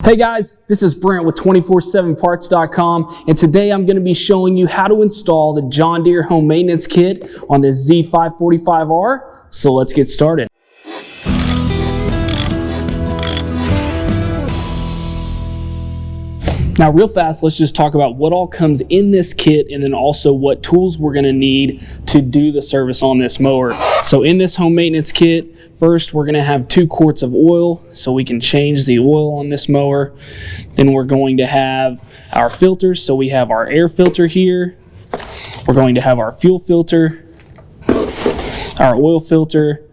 Hey guys, this is Brent with 247parts.com, and today I'm going to be showing you how to install the John Deere home maintenance kit on the Z545R. So let's get started. Now real fast, let's just talk about what all comes in this kit and then also what tools we're going to need to do the service on this mower. So in this home maintenance kit, first we're going to have 2 quarts of oil so we can change the oil on this mower. Then we're going to have our filters, so we have our air filter here. We're going to have our fuel filter, our oil filter,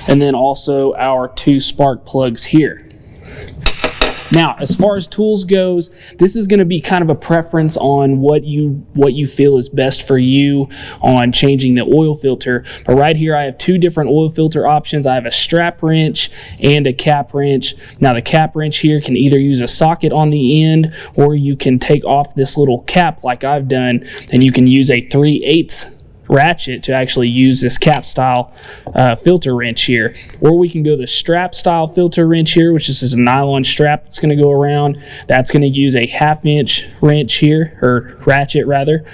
and then also our 2 spark plugs here. Now, as far as tools goes, this is going to be kind of a preference on what you feel is best for you on changing the oil filter. But right here, I have 2 different oil filter options. I have a strap wrench and a cap wrench. Now, the cap wrench here can either use a socket on the end, or you can take off this little cap like I've done, and you can use a 3/8 ratchet to actually use this cap style filter wrench here. Or we can go the strap style filter wrench here, which is a nylon strap that's going to go around. That's going to use a 1/2 inch wrench here, or ratchet rather.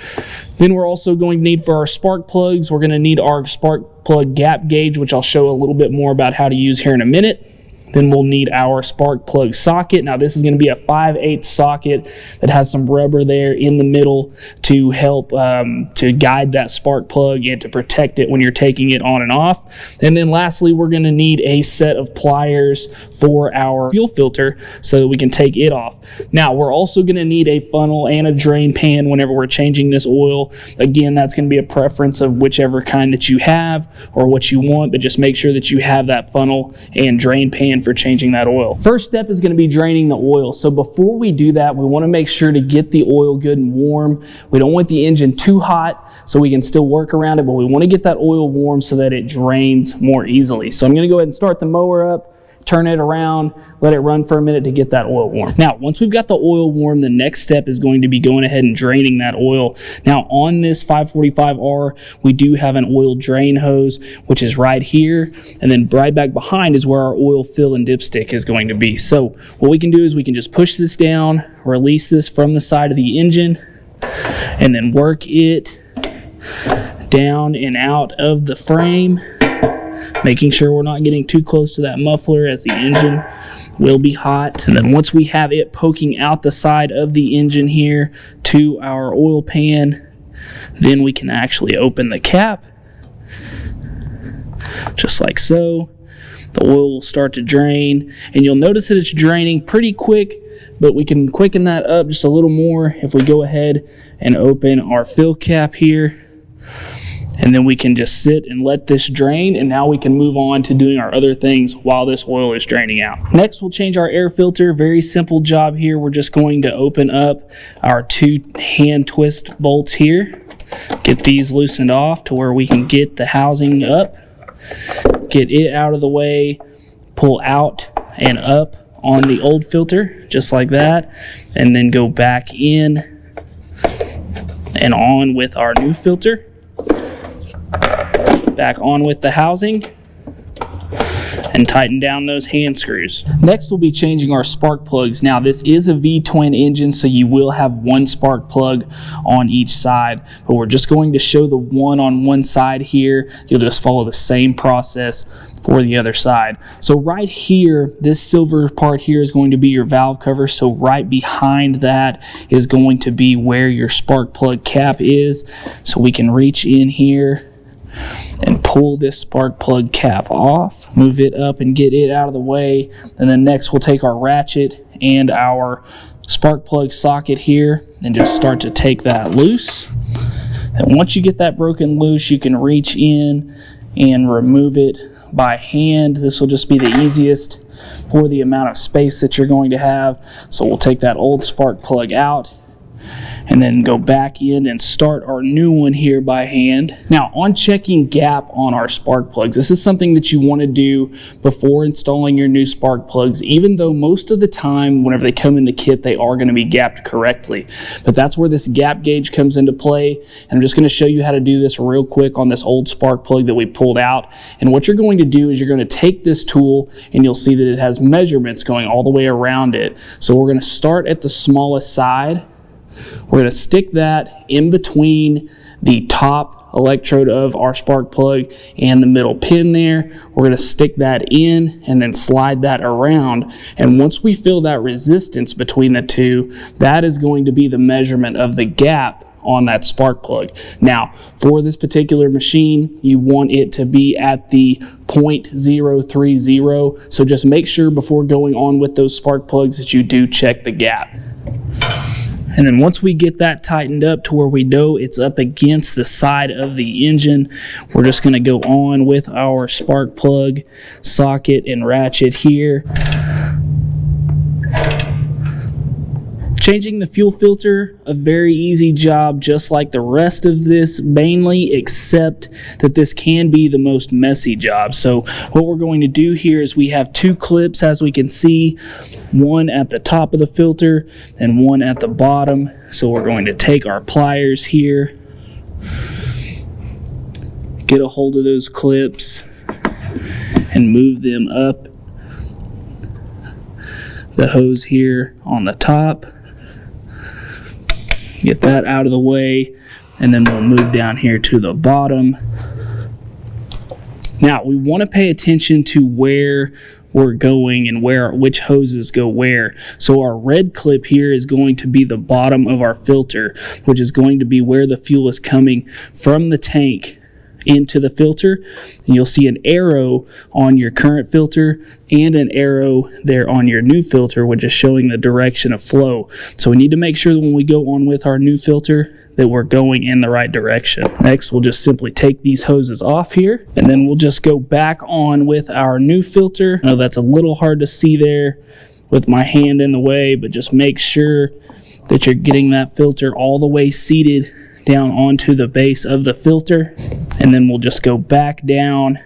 Then we're also going to need, for our spark plugs, we're going to need our spark plug gap gauge, which I'll show a little bit more about how to use here in a minute. Then we'll need our spark plug socket. Now this is going to be a 5/8 socket that has some rubber there in the middle to help to guide that spark plug and to protect it when you're taking it on and off. And then lastly, we're going to need a set of pliers for our fuel filter so that we can take it off. Now we're also going to need a funnel and a drain pan whenever we're changing this oil. Again, that's going to be a preference of whichever kind that you have or what you want, but just make sure that you have that funnel and drain pan for changing that oil. First step is going to be draining the oil. So before we do that, we want to make sure to get the oil good and warm. We don't want the engine too hot so we can still work around it, but we want to get that oil warm so that it drains more easily. So I'm going to go ahead and start the mower up, turn it around, let it run for a minute to get that oil warm. Now, once we've got the oil warm, the next step is going to be going ahead and draining that oil. Now, on this 545R, we do have an oil drain hose, which is right here, and then right back behind is where our oil fill and dipstick is going to be. So what we can do is we can just push this down, release this from the side of the engine, and then work it down and out of the frame, making sure we're not getting too close to that muffler, as the engine will be hot. And then once we have it poking out the side of the engine here to our oil pan, then we can actually open the cap, just like so. The oil will start to drain, and you'll notice that it's draining pretty quick, but we can quicken that up just a little more if we go ahead and open our fill cap here. And then we can just sit and let this drain, and now we can move on to doing our other things while this oil is draining out. Next, we'll change our air filter. Very simple job here. We're just going to open up our 2 hand twist bolts here, get these loosened off to where we can get the housing up, get it out of the way, pull out and up on the old filter, just like that, and then go back in and on with our new filter. Back on with the housing, and tighten down those hand screws. Next, we'll be changing our spark plugs. Now, this is a V-twin engine, so you will have 1 spark plug on each side, but we're just going to show the one on one side here. You'll just follow the same process for the other side. So right here, this silver part here is going to be your valve cover. So right behind that is going to be where your spark plug cap is. So we can reach in here and pull this spark plug cap off, move it up and get it out of the way. And then next we'll take our ratchet and our spark plug socket here and just start to take that loose. And once you get that broken loose, you can reach in and remove it by hand. This will just be the easiest for the amount of space that you're going to have. So we'll take that old spark plug out, and then go back in and start our new one here by hand. Now, on checking gap on our spark plugs, this is something that you want to do before installing your new spark plugs, even though most of the time whenever they come in the kit they are going to be gapped correctly. But that's where this gap gauge comes into play, and I'm just going to show you how to do this real quick on this old spark plug that we pulled out. And what you're going to do is you're going to take this tool and you'll see that it has measurements going all the way around it. So we're going to start at the smallest side. We're going to stick that in between the top electrode of our spark plug and the middle pin there. We're going to stick that in and then slide that around. And once we feel that resistance between the two, that is going to be the measurement of the gap on that spark plug. Now, for this particular machine, you want it to be at the 0.030. So just make sure before going on with those spark plugs that you do check the gap. And then once we get that tightened up to where we know it's up against the side of the engine, we're just going to go on with our spark plug socket and ratchet here. Changing the fuel filter, a very easy job just like the rest of this mainly, except that this can be the most messy job. So what we're going to do here is we have two clips, as we can see, one at the top of the filter and one at the bottom. So we're going to take our pliers here, get a hold of those clips and move them up the hose here on the top. Get that out of the way, and then we'll move down here to the bottom. Now, we want to pay attention to where we're going and which hoses go where. So our red clip here is going to be the bottom of our filter, which is going to be where the fuel is coming from the tank into the filter. And you'll see an arrow on your current filter and an arrow there on your new filter, which is showing the direction of flow. So we need to make sure that when we go on with our new filter that we're going in the right direction. Next, we'll just simply take these hoses off here, and then we'll just go back on with our new filter. I know that's a little hard to see there with my hand in the way, but just make sure that you're getting that filter all the way seated down onto the base of the filter, and then we'll just go back down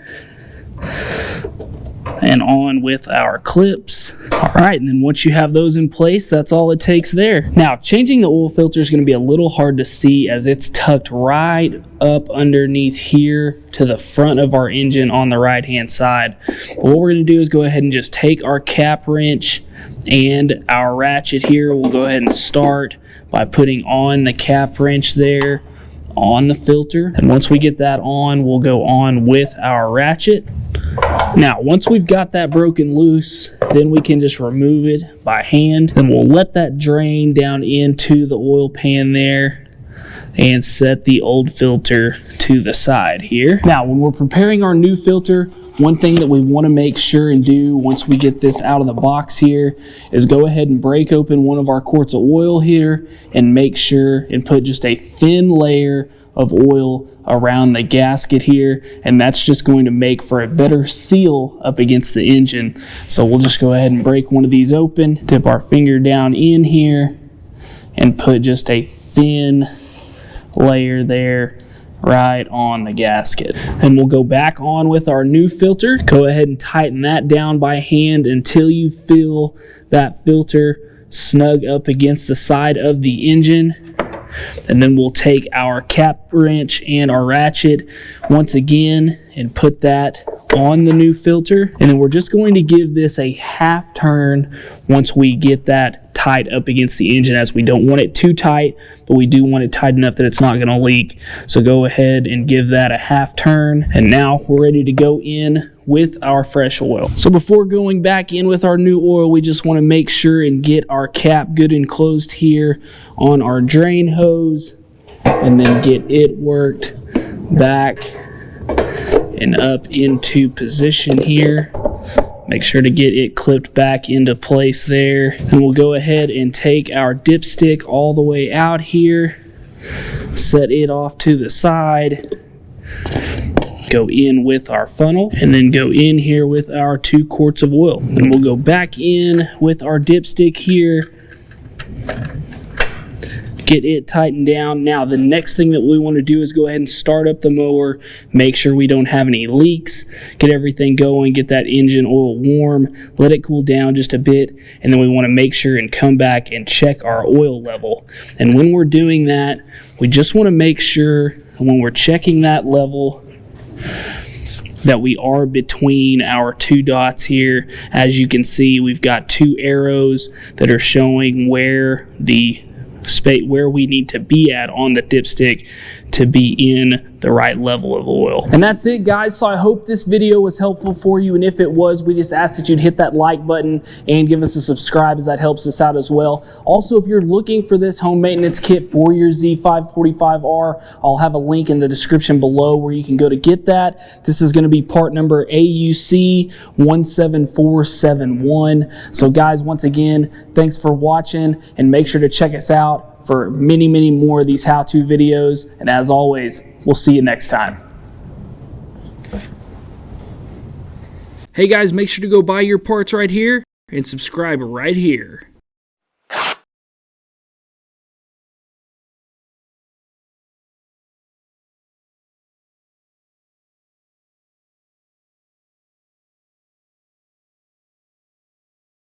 and on with our clips. All right, and then once you have those in place, that's all it takes there. Now, changing the oil filter is going to be a little hard to see as it's tucked right up underneath here to the front of our engine on the right hand side. But what we're going to do is go ahead and just take our cap wrench and our ratchet here. We'll go ahead and start by putting on the cap wrench there on the filter, and once we get that on, we'll go on with our ratchet. Now, once we've got that broken loose, then we can just remove it by hand. Then we'll let that drain down into the oil pan there and set the old filter to the side here. Now, when we're preparing our new filter, one thing that we want to make sure and do once we get this out of the box here is go ahead and break open one of our quarts of oil here and make sure and put just a thin layer of oil around the gasket here, and that's just going to make for a better seal up against the engine. So we'll just go ahead and break one of these open, dip our finger down in here and put just a thin layer there right on the gasket. Then we'll go back on with our new filter. Go ahead and tighten that down by hand until you feel that filter snug up against the side of the engine. And then we'll take our cap wrench and our ratchet once again and put that on the new filter. And then we're just going to give this a half turn once we get that tight up against the engine, as we don't want it too tight, but we do want it tight enough that it's not going to leak. So go ahead and give that a half turn. And now we're ready to go in with our fresh oil. So before going back in with our new oil, we just want to make sure and get our cap good and closed here on our drain hose, and then get it worked back and up into position here. Make sure to get it clipped back into place there. And we'll go ahead and take our dipstick all the way out here, set it off to the side, go in with our funnel, and then go in here with our 2 quarts of oil. And we'll go back in with our dipstick here, get it tightened down. Now the next thing that we want to do is go ahead and start up the mower, make sure we don't have any leaks, get everything going, get that engine oil warm, let it cool down just a bit, and then we want to make sure and come back and check our oil level. And when we're doing that, we just want to make sure when we're checking that level that we are between our two dots here. As you can see, we've got two arrows that are showing where we need to be at on the dipstick to be in the right level of oil. And that's it, guys. So I hope this video was helpful for you, and if it was, we just ask that you'd hit that like button and give us a subscribe, as that helps us out as well. Also, if you're looking for this home maintenance kit for your Z545R, I'll have a link in the description below where you can go to get that. This is going to be part number AUC 17471. So guys, once again, thanks for watching, and make sure to check us out for many, many more of these how-to videos. And as always, we'll see you next time. Hey guys, make sure to go buy your parts right here and subscribe right here.